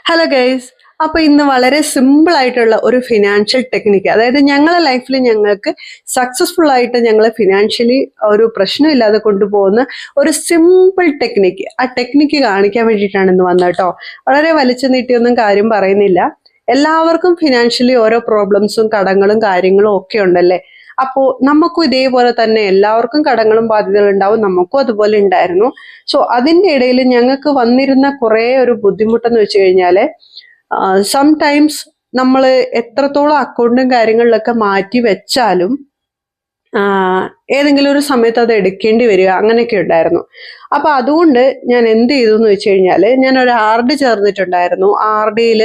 Hello guys. അപ്പൊ ഇന്ന് വളരെ സിമ്പിൾ ആയിട്ടുള്ള ഒരു ഫിനാൻഷ്യൽ ടെക്നിക്ക്, അതായത് ഞങ്ങളെ ലൈഫിൽ ഞങ്ങൾക്ക് സക്സസ്ഫുൾ ആയിട്ട് ഞങ്ങൾ ഫിനാൻഷ്യലി ഒരു പ്രശ്നമില്ലാതെ കൊണ്ടുപോകുന്ന ഒരു സിമ്പിൾ ടെക്നിക്ക്, ആ ടെക്നിക്ക് കാണിക്കാൻ വേണ്ടിയിട്ടാണ് ഇന്ന് വന്നത് കേട്ടോ. വളരെ വലിച്ചു നീട്ടിയൊന്നും കാര്യം പറയുന്നില്ല. എല്ലാവർക്കും ഫിനാൻഷ്യലി ഓരോ പ്രോബ്ലംസും കടങ്ങളും കാര്യങ്ങളും ഒക്കെ ഉണ്ടല്ലേ. അപ്പോ നമുക്കും ഇതേപോലെ തന്നെ എല്ലാവർക്കും കടങ്ങളും ബാധ്യതകളും ഉണ്ടാവും, നമുക്കും അതുപോലെ ഉണ്ടായിരുന്നു. സോ അതിന്റെ ഇടയിൽ ഞങ്ങൾക്ക് വന്നിരുന്ന കുറെ ഒരു ബുദ്ധിമുട്ടെന്ന് വെച്ച് കഴിഞ്ഞാല്, സംടൈംസ് നമ്മൾ എത്രത്തോളം അക്കൗണ്ടും കാര്യങ്ങളിലൊക്കെ മാറ്റി വെച്ചാലും ഏതെങ്കിലും ഒരു സമയത്ത് അത് എടുക്കേണ്ടി വരിക, അങ്ങനെയൊക്കെ ഉണ്ടായിരുന്നു. അപ്പൊ അതുകൊണ്ട് ഞാൻ എന്ത് ചെയ്തു എന്ന് വെച്ച് കഴിഞ്ഞാല്, ഞാൻ ഒരു RD ചേർന്നിട്ടുണ്ടായിരുന്നു. RDയിൽ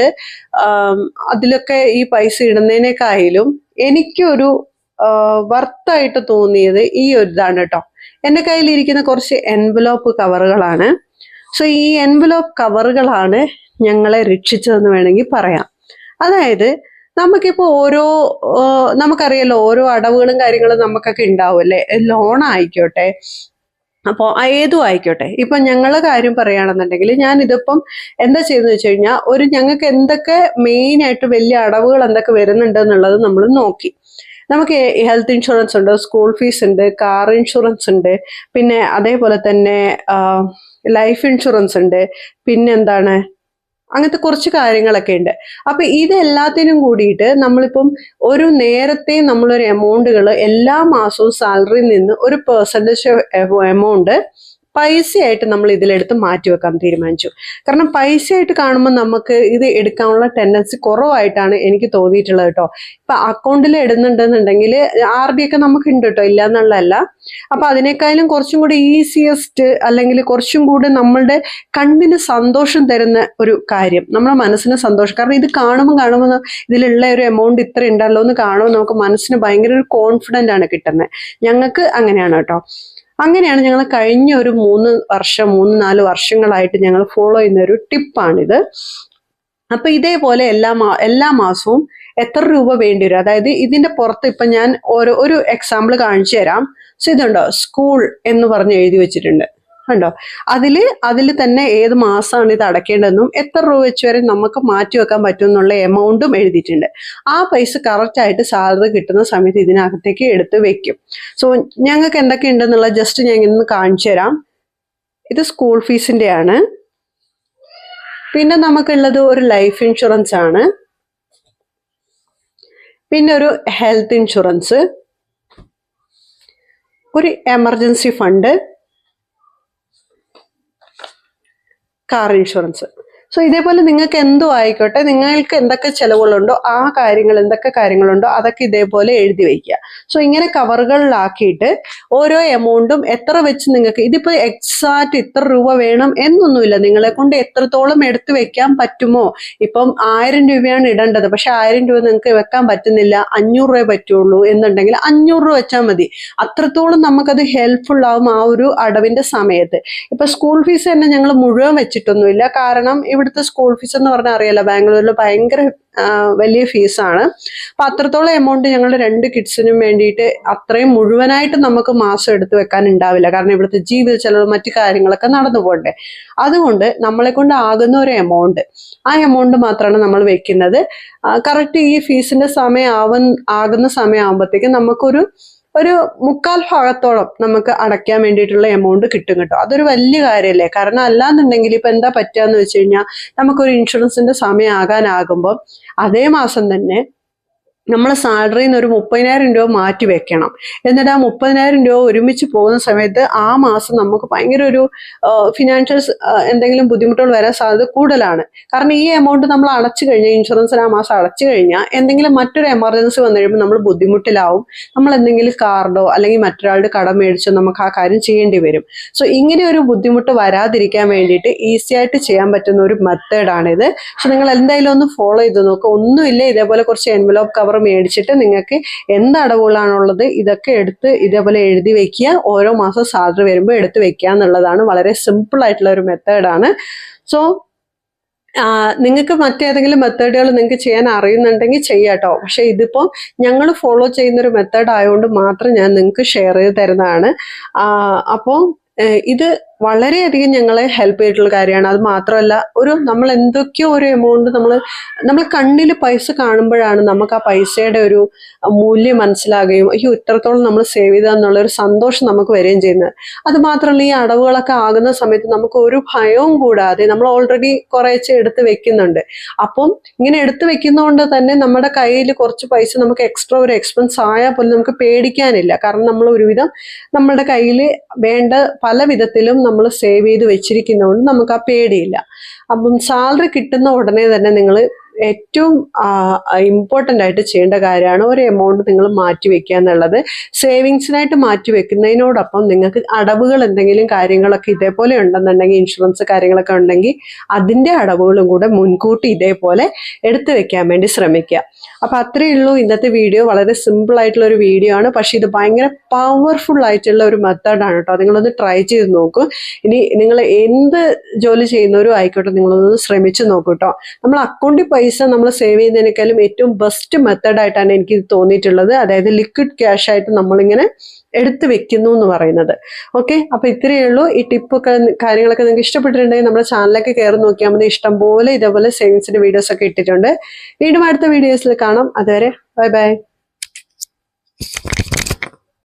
അതിലൊക്കെ ഈ പൈസ ഇടുന്നതിനേക്കായാലും എനിക്കൊരു വർത്തായിട്ട് തോന്നിയത് ഈ ഒരു ഇതാണ് കേട്ടോ. എൻ്റെ കയ്യിലിരിക്കുന്ന കുറച്ച് എൻവലോപ്പ് കവറുകളാണ്. സോ ഈ എൻവലോപ്പ് കവറുകളാണ് ഞങ്ങളെ രക്ഷിച്ചതെന്ന് വേണമെങ്കിൽ പറയാം. അതായത് നമുക്കിപ്പോ നമുക്കറിയാലോ, ഓരോ അടവുകളും കാര്യങ്ങളും നമുക്കൊക്കെ ഉണ്ടാവും അല്ലേ. ലോൺ ആയിക്കോട്ടെ, അപ്പോൾ ഏതും ആയിക്കോട്ടെ. ഇപ്പൊ ഞങ്ങളെ കാര്യം പറയുകയാണെന്നുണ്ടെങ്കിൽ, ഞാൻ ഇതിപ്പം എന്താ ചെയ്തെന്ന് വെച്ച് കഴിഞ്ഞാൽ, ഞങ്ങൾക്ക് എന്തൊക്കെ മെയിൻ ആയിട്ട് വലിയ അടവുകൾ എന്തൊക്കെ വരുന്നുണ്ട് എന്നുള്ളത് നമ്മൾ നോക്കി. നമുക്ക് ഹെൽത്ത് ഇൻഷുറൻസ് ഉണ്ട്, സ്കൂൾ ഫീസ് ഉണ്ട്, കാർ ഇൻഷുറൻസ് ഉണ്ട്, പിന്നെ അതേപോലെ തന്നെ ലൈഫ് ഇൻഷുറൻസ് ഉണ്ട്, പിന്നെന്താണ്, അങ്ങനത്തെ കുറച്ച് കാര്യങ്ങളൊക്കെ ഉണ്ട്. അപ്പൊ ഇതെല്ലാത്തിനും കൂടിയിട്ട് നമ്മളിപ്പം നേരത്തെ നമ്മളൊരു എമൗണ്ടുകൾ എല്ലാ മാസവും സാലറിയിൽ നിന്ന് ഒരു പെർസെൻറ്റേജ് എമൗണ്ട് പൈസയായിട്ട് നമ്മൾ ഇതിലെടുത്ത് മാറ്റി വെക്കാൻ തീരുമാനിച്ചു. കാരണം പൈസയായിട്ട് കാണുമ്പോൾ നമുക്ക് ഇത് എടുക്കാനുള്ള ടെൻഡൻസി കുറവായിട്ടാണ് എനിക്ക് തോന്നിയിട്ടുള്ളത് കേട്ടോ. ഇപ്പൊ അക്കൗണ്ടിൽ ഇടുന്നുണ്ടെന്നുണ്ടെങ്കിൽ RD ഒക്കെ നമുക്ക് ഉണ്ട് കേട്ടോ, ഇല്ല എന്നുള്ളതല്ല. അപ്പൊ അതിനേക്കാളും കുറച്ചും കൂടി ഈസിയസ്റ്റ്, അല്ലെങ്കിൽ കുറച്ചും കൂടി നമ്മളുടെ കണ്ണിന് സന്തോഷം തരുന്ന ഒരു കാര്യം, നമ്മുടെ മനസ്സിന് സന്തോഷം. കാരണം ഇത് കാണുമ്പോൾ ഇതിലുള്ള ഒരു എമൗണ്ട് ഇത്ര ഉണ്ടല്ലോ എന്ന് കാണുമ്പോൾ നമുക്ക് മനസ്സിന് ഭയങ്കര ഒരു കോൺഫിഡൻ്റ് ആണ് കിട്ടുന്നത്. ഞങ്ങൾക്ക് അങ്ങനെയാണ് കേട്ടോ. അങ്ങനെയാണ് ഞങ്ങൾ കഴിഞ്ഞ ഒരു 3-4 വർഷങ്ങളായിട്ട് ഞങ്ങൾ ഫോളോ ചെയ്യുന്ന ഒരു ടിപ്പാണിത്. അപ്പൊ ഇതേപോലെ എല്ലാ മാസവും എത്ര രൂപ വേണ്ടി വരും, അതായത് ഇതിന്റെ പുറത്ത് ഇപ്പൊ ഞാൻ ഒരു എക്സാമ്പിൾ കാണിച്ചു തരാം. സോ ഇതുണ്ടോ, സ്കൂൾ എന്ന് പറഞ്ഞ് എഴുതി വെച്ചിട്ടുണ്ട് കണ്ടോ. അതിൽ തന്നെ ഏത് മാസമാണ് ഇത് അടയ്ക്കേണ്ടതെന്നും എത്ര രൂപ വെച്ച് വരെ നമുക്ക് മാറ്റി വെക്കാൻ പറ്റും എന്നുള്ള എമൗണ്ടും എഴുതിയിട്ടുണ്ട്. ആ പൈസ കറക്റ്റ് ആയിട്ട് സാലറി കിട്ടുന്ന സമയത്ത് ഇതിനകത്തേക്ക് എടുത്ത് വെക്കും. സോ ഞങ്ങൾക്ക് എന്തൊക്കെ ഉണ്ടെന്നുള്ള ജസ്റ്റ് ഞാൻ ഇന്ന് കാണിച്ചു തരാം. ഇത് സ്കൂൾ ഫീസിന്റെ ആണ്. പിന്നെ നമുക്കുള്ളത് ഒരു ലൈഫ് ഇൻഷുറൻസ് ആണ്, പിന്നെ ഒരു ഹെൽത്ത് ഇൻഷുറൻസ്, ഒരു emergency fund, car insurance. So ഇതേപോലെ നിങ്ങൾക്ക് എന്തോ ആയിക്കോട്ടെ, നിങ്ങൾക്ക് എന്തൊക്കെ ചെലവുകളുണ്ടോ എന്തൊക്കെ കാര്യങ്ങളുണ്ടോ അതൊക്കെ ഇതേപോലെ എഴുതി വയ്ക്കുക. സോ ഇങ്ങനെ കവറുകളിലാക്കിയിട്ട് ഓരോ എമൗണ്ടും എത്ര വെച്ച് നിങ്ങൾക്ക്, ഇതിപ്പോ എക്സാക്ട് ഇത്ര രൂപ വേണം എന്നൊന്നുമില്ല, നിങ്ങളെ കൊണ്ട് എത്രത്തോളം എടുത്തു വെക്കാൻ പറ്റുമോ. ഇപ്പം 1000 രൂപയാണ് ഇടേണ്ടത്, പക്ഷെ 1000 രൂപ നിങ്ങൾക്ക് വെക്കാൻ പറ്റുന്നില്ല, 500 രൂപ പറ്റുള്ളൂ എന്നുണ്ടെങ്കിൽ 500 രൂപ വെച്ചാൽ മതി. അത്രത്തോളം നമുക്കത് ഹെൽപ്ഫുൾ ആവും ആ ഒരു അടവിന്റെ സമയത്ത്. ഇപ്പൊ സ്കൂൾ ഫീസ് തന്നെ ഞങ്ങൾ മുഴുവൻ വെച്ചിട്ടൊന്നുമില്ല, കാരണം ഇവിടുത്തെ സ്കൂൾ ഫീസ് എന്ന് പറഞ്ഞാൽ അറിയാലോ, ബാംഗ്ലൂരിൽ ഭയങ്കര വലിയ ഫീസാണ്. അപ്പൊ അത്രത്തോളം എമൗണ്ട് ഞങ്ങളുടെ 2 കിഡ്സിനും വേണ്ടിയിട്ട് അത്രയും മുഴുവനായിട്ട് നമുക്ക് മാസം എടുത്തു വെക്കാൻ ഉണ്ടാവില്ല, കാരണം ഇവിടുത്തെ ജീവിത ചെലവ് മറ്റു കാര്യങ്ങളൊക്കെ നടന്നു പോകണ്ടേ. അതുകൊണ്ട് നമ്മളെ കൊണ്ട് ആകുന്ന ഒരു എമൗണ്ട്, ആ എമൗണ്ട് മാത്രമാണ് നമ്മൾ വെക്കുന്നത്. കറക്റ്റ് ഈ ഫീസിന്റെ ആകുന്ന സമയമാകുമ്പോഴത്തേക്കും നമുക്കൊരു 3/4 ഭാഗത്തോളം നമുക്ക് അടയ്ക്കാൻ വേണ്ടിയിട്ടുള്ള എമൗണ്ട് കിട്ടും കേട്ടോ. അതൊരു വലിയ കാര്യമല്ലേ. കാരണം അല്ലാന്നുണ്ടെങ്കിൽ ഇപ്പൊ എന്താ പറ്റുകയെന്ന് വെച്ച് കഴിഞ്ഞാൽ, നമുക്കൊരു ഇൻഷുറൻസിന്റെ സമയം ആകുമ്പോൾ അതേ മാസം തന്നെ നമ്മൾ സാലറിയിൽ നിന്ന് ഒരു 30,000 രൂപ മാറ്റി വെക്കണം. എന്നിട്ട് ആ 30,000 രൂപ ഒരുമിച്ച് പോകുന്ന സമയത്ത് ആ മാസം നമുക്ക് ഭയങ്കര ഒരു ഫിനാൻഷ്യൽ എന്തെങ്കിലും ബുദ്ധിമുട്ടുകൾ വരാൻ സാധ്യത കൂടുതലാണ്. കാരണം ഈ എമൗണ്ട് നമ്മൾ അടച്ചു കഴിഞ്ഞാൽ, ഇൻഷുറൻസിന് ആ മാസം അടച്ചു കഴിഞ്ഞാൽ എന്തെങ്കിലും മറ്റൊരു എമർജൻസി വന്നു കഴിയുമ്പോൾ നമ്മൾ ബുദ്ധിമുട്ടിലാവും. നമ്മൾ എന്തെങ്കിലും കാർഡോ അല്ലെങ്കിൽ മറ്റൊരാളുടെ കടം മേടിച്ചോ നമുക്ക് ആ കാര്യം ചെയ്യേണ്ടി വരും. സോ ഇങ്ങനെ ഒരു ബുദ്ധിമുട്ട് വരാതിരിക്കാൻ വേണ്ടിയിട്ട് ഈസി ആയിട്ട് ചെയ്യാൻ പറ്റുന്ന ഒരു മെത്തേഡാണിത്. സോ നിങ്ങൾ എന്തായാലും ഒന്ന് ഫോളോ ചെയ്ത് നോക്കുക. ഒന്നുമില്ല, ഇതേപോലെ കുറച്ച് എൻവലോപ്പ് കവർ മേടിച്ചിട്ട് നിങ്ങൾക്ക് എന്ത് അടവുകളാണുള്ളത് ഇതൊക്കെ എടുത്ത് ഇതേപോലെ എഴുതി വെക്കുക. ഓരോ മാസം സാലറി വരുമ്പോൾ എടുത്ത് വെക്കുക എന്നുള്ളതാണ്. വളരെ സിമ്പിൾ ആയിട്ടുള്ള ഒരു മെത്തേഡാണ്. സോ നിങ്ങൾക്ക് മറ്റേതെങ്കിലും മെത്തേഡുകൾ നിങ്ങൾക്ക് ചെയ്യാൻ അറിയുന്നുണ്ടെങ്കിൽ ചെയ്യാട്ടോ. പക്ഷെ ഇതിപ്പോ ഞങ്ങൾ ഫോളോ ചെയ്യുന്ന ഒരു മെത്തേഡ് ആയതുകൊണ്ട് മാത്രം ഞാൻ നിങ്ങൾക്ക് ഷെയർ ചെയ്ത് തരുന്നതാണ്. അപ്പോൾ ഇത് വളരെയധികം ഞങ്ങളെ ഹെൽപ്പ് ചെയ്തിട്ടുള്ള കാര്യമാണ്. അത് മാത്രമല്ല നമ്മൾ എന്തൊക്കെയോ ഒരു എമൗണ്ട് നമ്മൾ കണ്ണിൽ പൈസ കാണുമ്പോഴാണ് നമുക്ക് ആ പൈസയുടെ ഒരു മൂല്യം മനസ്സിലാകുകയും അയ്യോ ഇത്രത്തോളം നമ്മൾ സേവ് ചെയ്ത എന്നുള്ള ഒരു സന്തോഷം നമുക്ക് വരികയും ചെയ്യുന്നത്. അത് മാത്രമല്ല ഈ അടവുകളൊക്കെ ആകുന്ന സമയത്ത് നമുക്ക് ഒരു ഭയവും കൂടാതെ നമ്മൾ ഓൾറെഡി കുറേശ്ശെ എടുത്ത് വെക്കുന്നുണ്ട്. അപ്പം ഇങ്ങനെ എടുത്ത് വെക്കുന്നതുകൊണ്ട് തന്നെ നമ്മുടെ കയ്യിൽ കുറച്ച് പൈസ നമുക്ക് എക്സ്ട്രാ ഒരു എക്സ്പെൻസ് ആയാൽ പോലും നമുക്ക് പേടിക്കാനില്ല. കാരണം നമ്മൾ ഒരുവിധം നമ്മുടെ കയ്യിൽ വേണ്ട പല വിധത്തിലും നമ്മൾ സേവ് ചെയ്ത് വെച്ചിരിക്കുന്നതുകൊണ്ട് നമുക്ക് ആ പേടിയില്ല. അപ്പം സാലറി കിട്ടുന്ന ഉടനെ തന്നെ നിങ്ങൾ ഏറ്റവും ഇമ്പോർട്ടൻ്റ് ആയിട്ട് ചെയ്യേണ്ട കാര്യമാണ് ഒരു എമൗണ്ട് നിങ്ങൾ മാറ്റി വെക്കുക എന്നുള്ളത്. സേവിങ്സിനായിട്ട് മാറ്റി വെക്കുന്നതിനോടൊപ്പം നിങ്ങൾക്ക് അടവുകൾ എന്തെങ്കിലും കാര്യങ്ങളൊക്കെ ഇതേപോലെ ഉണ്ടെന്നുണ്ടെങ്കിൽ, ഇൻഷുറൻസ് കാര്യങ്ങളൊക്കെ ഉണ്ടെങ്കിൽ അതിൻ്റെ അടവുകളും കൂടെ മുൻകൂട്ടി ഇതേപോലെ എടുത്തു വെക്കാൻ വേണ്ടി ശ്രമിക്കുക. അപ്പം അത്രയേ ഉള്ളൂ ഇന്നത്തെ വീഡിയോ. വളരെ സിമ്പിൾ ആയിട്ടുള്ള ഒരു വീഡിയോ ആണ്, പക്ഷെ ഇത് ഭയങ്കര പവർഫുൾ ആയിട്ടുള്ള ഒരു മെത്തേഡാണ് കേട്ടോ. നിങ്ങളൊന്ന് ട്രൈ ചെയ്ത് നോക്കൂ. ഇനി നിങ്ങൾ എന്ത് ജോലി ചെയ്യുന്നവരും ആയിക്കോട്ടെ, നിങ്ങളൊന്ന് ശ്രമിച്ചു നോക്കൂ കേട്ടോ. നമ്മൾ അക്കൗണ്ടിൽ പൈസ നമ്മൾ സേവ് ചെയ്യുന്നതിനേക്കാളും ഏറ്റവും ബെസ്റ്റ് മെത്തേഡായിട്ടാണ് എനിക്ക് തോന്നിയിട്ടുള്ളത്. അതായത് ലിക്വിഡ് ക്യാഷ് ആയിട്ട് നമ്മളിങ്ങനെ എടുത്തു വെക്കുന്നു എന്ന് പറയുന്നത്. ഓക്കെ, അപ്പൊ ഇത്രയേ ഉള്ളൂ. ഈ ടിപ്പൊക്കെ കാര്യങ്ങളൊക്കെ നിങ്ങൾക്ക് ഇഷ്ടപ്പെട്ടിട്ടുണ്ടെങ്കിൽ നമ്മുടെ ചാനലൊക്കെ കയറി നോക്കിയാൽ മതി. ഇഷ്ടംപോലെ ഇതേപോലെ സേവിങ്സിന്റെ വീഡിയോസ് ഒക്കെ ഇട്ടിട്ടുണ്ട്. വീണ്ടും അടുത്ത വീഡിയോസിൽ കാണാം. അതുവരെ ബൈ ബൈ.